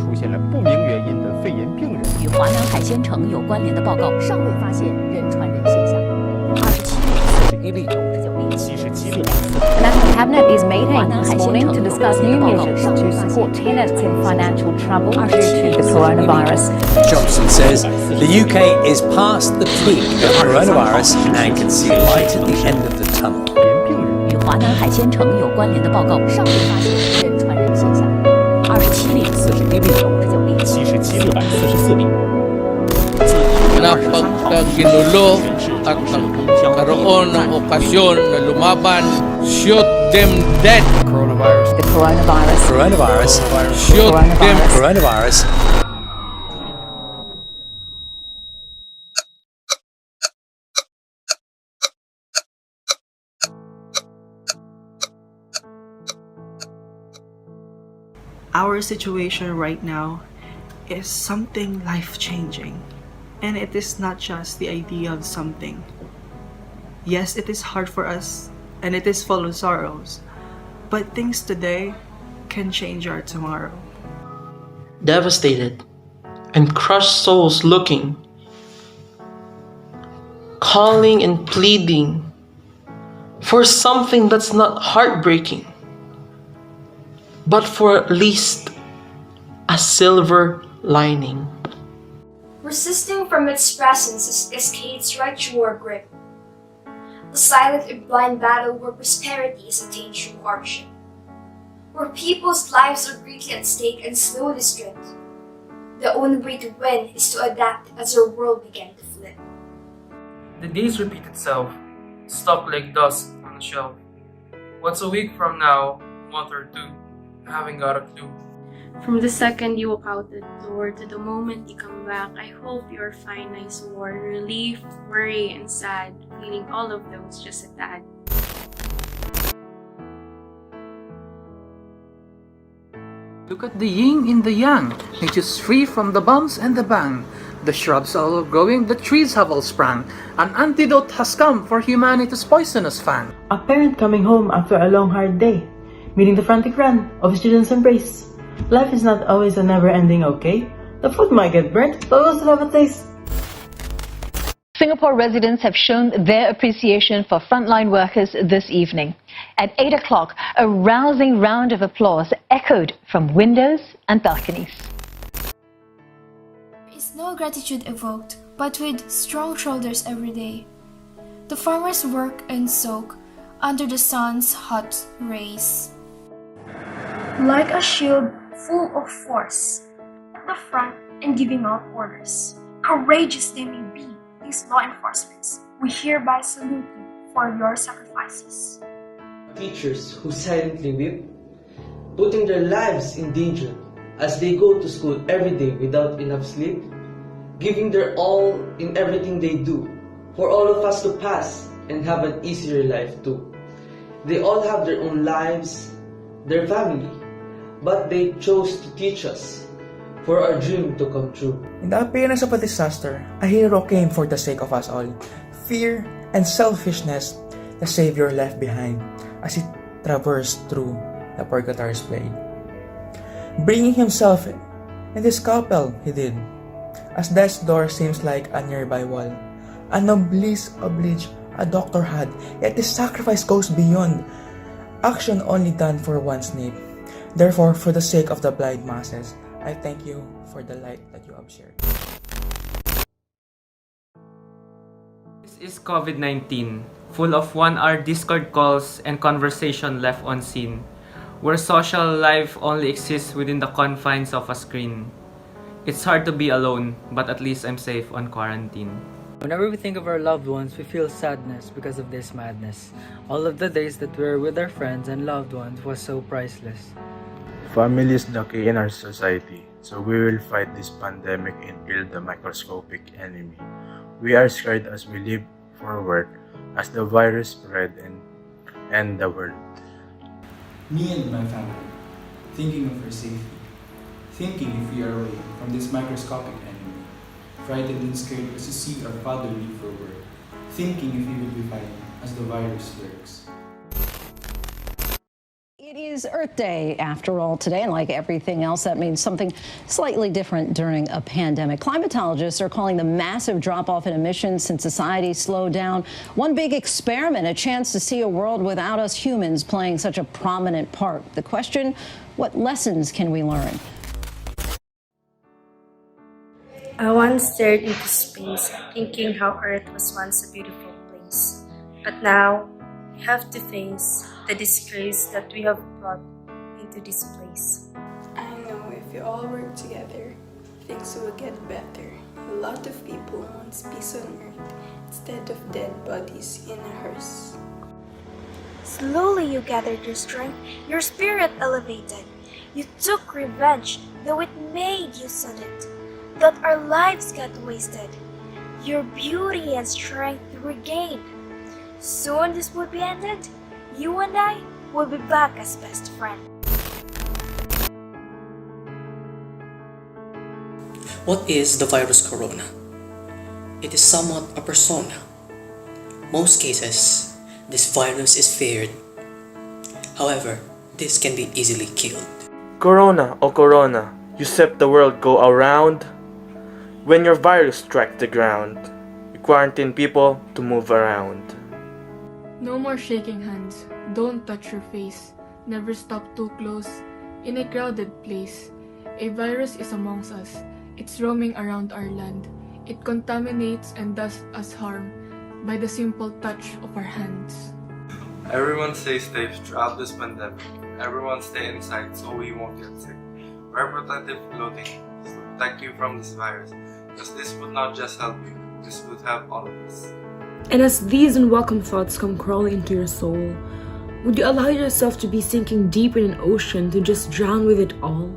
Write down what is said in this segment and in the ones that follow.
出现了不明原因的肺炎病人。与华南海鲜城有关联的报告尚未发现人传人现象。27例、49例、77例。The National Cabinet is meeting this morning to discuss new measures to support tenants in financial trouble due to the coronavirus. Johnson says the UK is past the peak of coronavirus and can see light at the end of the tunnel. 与华南海鲜城有关联的报告尚未发现人传人现象。27例、41例、59例、77例、44例。 Napagkaginulo at nagkaroon ng okasyon na lumaban, shoot them dead. The coronavirus. Shoot them. Coronavirus. Our situation right now is something life-changing. And it is not just the idea of something. Yes, it is hard for us, and it is full of sorrows. But things today can change our tomorrow. Devastated and crushed souls looking, calling and pleading for something that's not heartbreaking, but for at least a silver lining. Resisting from its presence escapes right through our grip. The silent and blind battle where prosperity is attained through hardship. Where people's lives are greatly at stake and slowly stripped. The only way to win is to adapt as our world began to flip. The days repeat itself, stuck like dust on a shelf. What's a week from now, a month or two, I haven't got a clue. From the second you walk out the door to the moment you come back, I hope you're fine, nice, warm, relief, worry, and sad, feeling all of those just a tad. Look at the yin in the yang. Nature's free from the bumps and the bang. The shrubs are all growing, the trees have all sprung. An antidote has come for humanity's poisonous fang. A parent coming home after a long hard day, meeting the frantic run of students' embrace. Life is not always a never-ending okay. The food might get burnt, but we'll still have a taste. Singapore residents have shown their appreciation for frontline workers this evening. At 8 o'clock, a rousing round of applause echoed from windows and balconies. There is no gratitude evoked, but with strong shoulders every day. The farmers work and soak under the sun's hot rays. Like a shield full of force, at the front and giving out orders. Courageous they may be, these law enforcements. We hereby salute you for your sacrifices. Teachers who silently weep, putting their lives in danger as they go to school every day without enough sleep, giving their all in everything they do, for all of us to pass and have an easier life too. They all have their own lives, their family, but they chose to teach us for our dream to come true. In the appearance of a disaster, a hero came for the sake of us all. Fear and selfishness, the Savior left behind as he traversed through the purgatory's blade. Bringing himself in this scalpel he did, as death's door seems like a nearby wall. A noblesse oblige a doctor had, yet this sacrifice goes beyond action only done for one's need. Therefore, for the sake of the blind masses, I thank you for the light that you have shared. This is COVID-19, full of 1-hour Discord calls and conversation left unseen, where social life only exists within the confines of a screen. It's hard to be alone, but at least I'm safe on quarantine. Whenever we think of our loved ones, we feel sadness because of this madness. All of the days that we were with our friends and loved ones was so priceless. Family is the key in our society, so we will fight this pandemic and kill the microscopic enemy. We are scared as we live forward as the virus spread and end the world. Me and my family, thinking of our safety, thinking if we are away from this microscopic enemy, frightened and scared as to see our father leave for work, thinking if he will be fine as the virus lurks. It is is Earth Day, after all, today, and like everything else, that means something slightly different during a pandemic. Climatologists are calling the massive drop-off in emissions since society slowed down one big experiment, a chance to see a world without us humans playing such a prominent part. The question, what lessons can we learn? I once stared into space, thinking how Earth was once a beautiful place. But now, we have to face the disgrace that we have brought into this place. I know if we all work together, things will get better. A lot of people want peace on Earth instead of dead bodies in a hearse. Slowly you gathered your strength, your spirit elevated. You took revenge, though it made you sudden. That our lives got wasted, your beauty and strength regained. Soon this would be ended. You and I will be back as best friends. What is the virus corona? It is somewhat a persona. Most cases, this virus is feared. However, this can be easily killed. Corona, oh corona, you set the world go around. When your virus strikes the ground, you quarantine people to move around. No more shaking hands, don't touch your face, never stop too close. In a crowded place, a virus is amongst us. It's roaming around our land. It contaminates and does us harm by the simple touch of our hands. Everyone stay safe throughout this pandemic. Everyone stay inside so we won't get sick. Wear protective clothing to protect you from this virus, because this would not just help you, this would help all of us. And as these unwelcome thoughts come crawling into your soul, would you allow yourself to be sinking deep in an ocean to just drown with it all?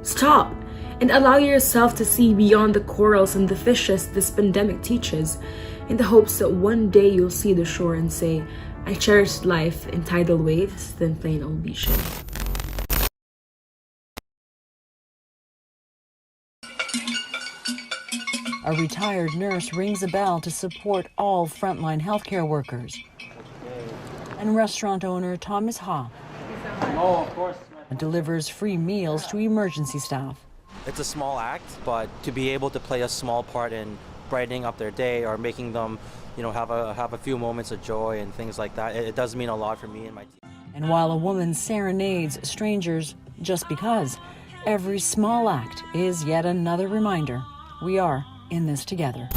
Stop! And allow yourself to see beyond the corals and the fishes this pandemic teaches, in the hopes that one day you'll see the shore and say, I cherished life in tidal waves than plain old beaches. A retired nurse rings a bell to support all frontline healthcare workers. And restaurant owner Thomas Ha delivers free meals to emergency staff. It's a small act, but to be able to play a small part in brightening up their day or making them, have a few moments of joy and things like that, it does mean a lot for me and my team. And while a woman serenades strangers just because, every small act is yet another reminder we are in this together.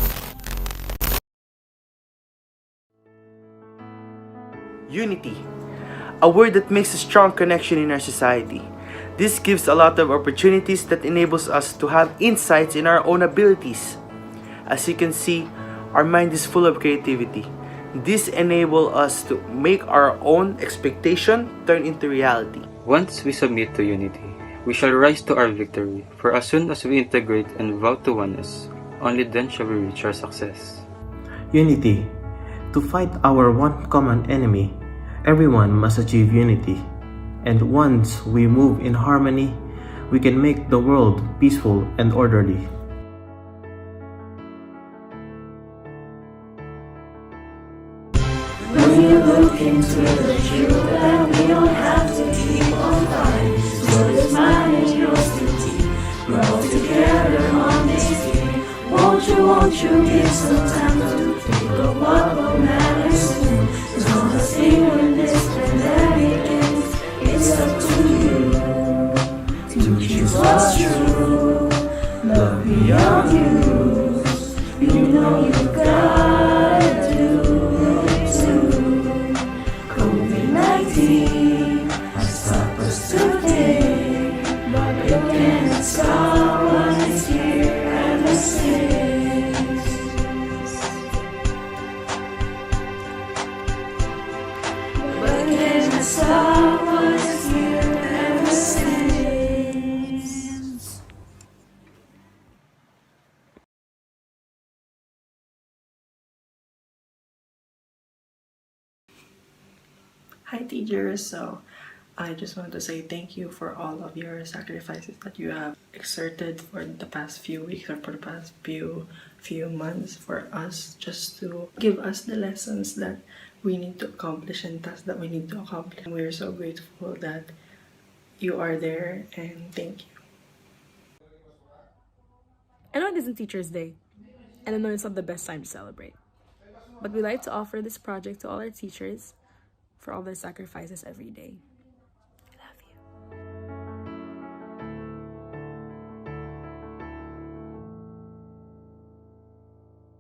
Unity, a word that makes a strong connection in our society. This gives a lot of opportunities that enables us to have insights in our own abilities. As you can see, our mind is full of creativity. This enables us to make our own expectation turn into reality. Once we submit to unity, we shall rise to our victory, for as soon as we integrate and vow to oneness, only then shall we reach our success. Unity. To fight our one common enemy, everyone must achieve unity. And once we move in harmony, we can make the world peaceful and orderly. When you look into the future, then we don't have to keep on fighting. So it's mine and yours to keep. We're all together on this game. Won't you give some time to think of what matters soon? As long as when this pandemic ends, it's up to you to choose what's true. Love beyond you. You know you gotta do it too. COVID-19 has stopped us today, but it can't stop what is here ever since. But it can't stop what is here ever since. Hi teachers, so I just want to say thank you for all of your sacrifices that you have exerted for the past few weeks or for the past few months for us, just to give us the lessons that we need to accomplish and tasks that we need to accomplish. We're so grateful that you are there, and thank you. I know it isn't Teachers' Day, and I know it's not the best time to celebrate. But we like to offer this project to all our teachers for all their sacrifices every day.